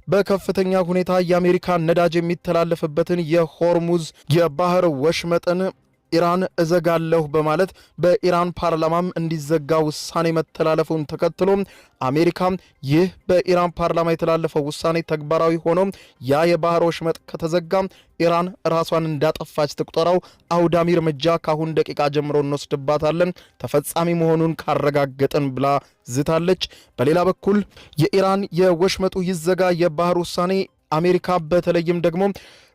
በከፍተኛ ሁኔታ የአሜሪካ ነዳጅ የሚተላለፍበትን የሆርሙዝ የባህር ወሽመጥን ኢራን እዘጋለሁ በማለት በኢራን ፓርላማም እንዲዘጋ ውሳኔ መተላለፉን ተከትሎ አሜሪካ ይህ በኢራን ፓርላማ የተላለፈው ውሳኔ ተግባራዊ ሆኖ ያ የባህር ወሽመጥ ከተዘጋ ኢራን ራሷን እንዳጠፋች ትቁጠራው፣ አውዳሚ እርምጃ ካሁን ደቂቃ ጀምሮ እንወስድባታለን ተፈጻሚ መሆኑን ካረጋገጠን ብላ ዝታለች። በሌላ በኩል የኢራን የወሽመጡ ይዘጋ የባህር ውሳኔ አሜሪካ በተለይም ደግሞ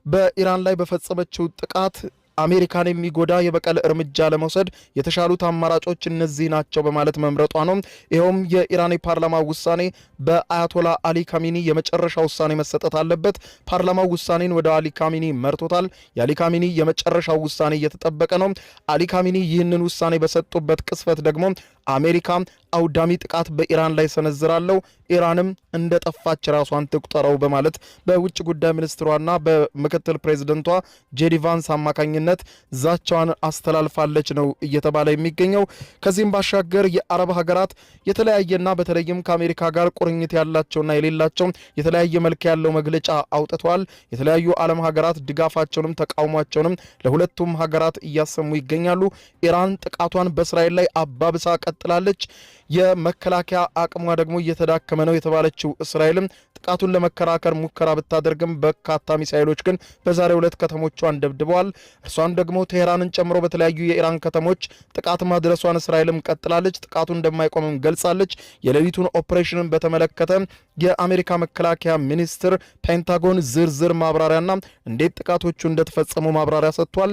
በኢራን ላይ በፈጸመችው ጥቃት አሜሪካን የሚጎዳ የበቀል እርምጃ ለመውሰድ የተሻሉት አማራጮች እነዚህ ናቸው በማለት መምረጧ ነው። ይኸውም የኢራን ፓርላማ ውሳኔ በአያቶላ አሊ ካሚኒ የመጨረሻ ውሳኔ መሰጠት አለበት። ፓርላማው ውሳኔን ወደ አሊ ካሚኒ መርቶታል። የአሊ ካሚኒ የመጨረሻው ውሳኔ እየተጠበቀ ነው። አሊ ካሚኒ ይህንን ውሳኔ በሰጡበት ቅስፈት ደግሞ አሜሪካ አውዳሚ ጥቃት በኢራን ላይ ሰነዝራለሁ፣ ኢራንም እንደ ጠፋች ራሷን ትቁጠረው በማለት በውጭ ጉዳይ ሚኒስትሯና በምክትል ፕሬዝደንቷ ጄዲ ቫንስ አማካኝነት ዛቻዋን አስተላልፋለች ነው እየተባለ የሚገኘው። ከዚህም ባሻገር የአረብ ሀገራት የተለያየና በተለይም ከአሜሪካ ጋር ቁርኝት ያላቸውና የሌላቸው የተለያየ መልክ ያለው መግለጫ አውጥተዋል። የተለያዩ ዓለም ሀገራት ድጋፋቸውንም ተቃውሟቸውንም ለሁለቱም ሀገራት እያሰሙ ይገኛሉ። ኢራን ጥቃቷን በእስራኤል ላይ አባብሳ ቀጥላለች። የመከላከያ አቅሟ ደግሞ እየተዳከመ ነው የተባለችው እስራኤልም ጥቃቱን ለመከራከር ሙከራ ብታደርግም በርካታ ሚሳኤሎች ግን በዛሬው ዕለት ከተሞቿን ደብድበዋል። እርሷን ደግሞ ቴህራንን ጨምሮ በተለያዩ የኢራን ከተሞች ጥቃት ማድረሷን እስራኤልም ቀጥላለች። ጥቃቱ እንደማይቆምም ገልጻለች። የሌሊቱን ኦፕሬሽንን በተመለከተ የአሜሪካ መከላከያ ሚኒስትር ፔንታጎን ዝርዝር ማብራሪያና እንዴት ጥቃቶቹ እንደተፈጸሙ ማብራሪያ ሰጥቷል።